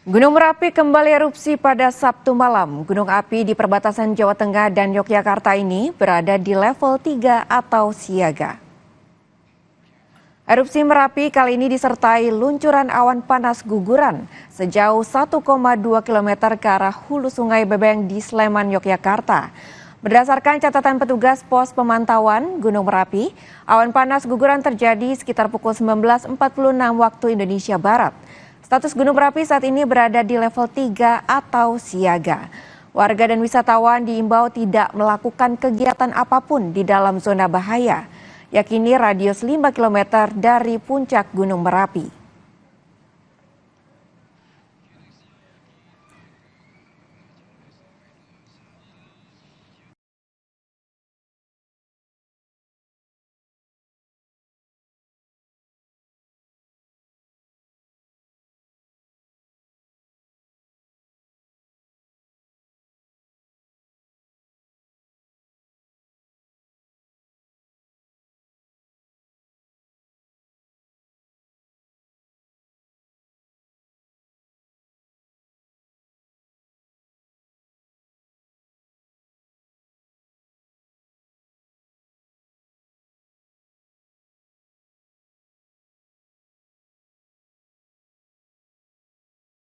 Gunung Merapi kembali erupsi pada Sabtu malam. Gunung api di perbatasan Jawa Tengah dan Yogyakarta ini berada di level 3 atau siaga. Erupsi Merapi kali ini disertai luncuran awan panas guguran sejauh 1,2 km ke arah hulu Sungai Bebeng di Sleman, Yogyakarta. Berdasarkan catatan petugas pos pemantauan Gunung Merapi, awan panas guguran terjadi sekitar pukul 19.46 waktu Indonesia Barat. Status Gunung Merapi saat ini berada di level 3 atau siaga. Warga dan wisatawan diimbau tidak melakukan kegiatan apapun di dalam zona bahaya. Yakini radius 5 km dari puncak Gunung Merapi.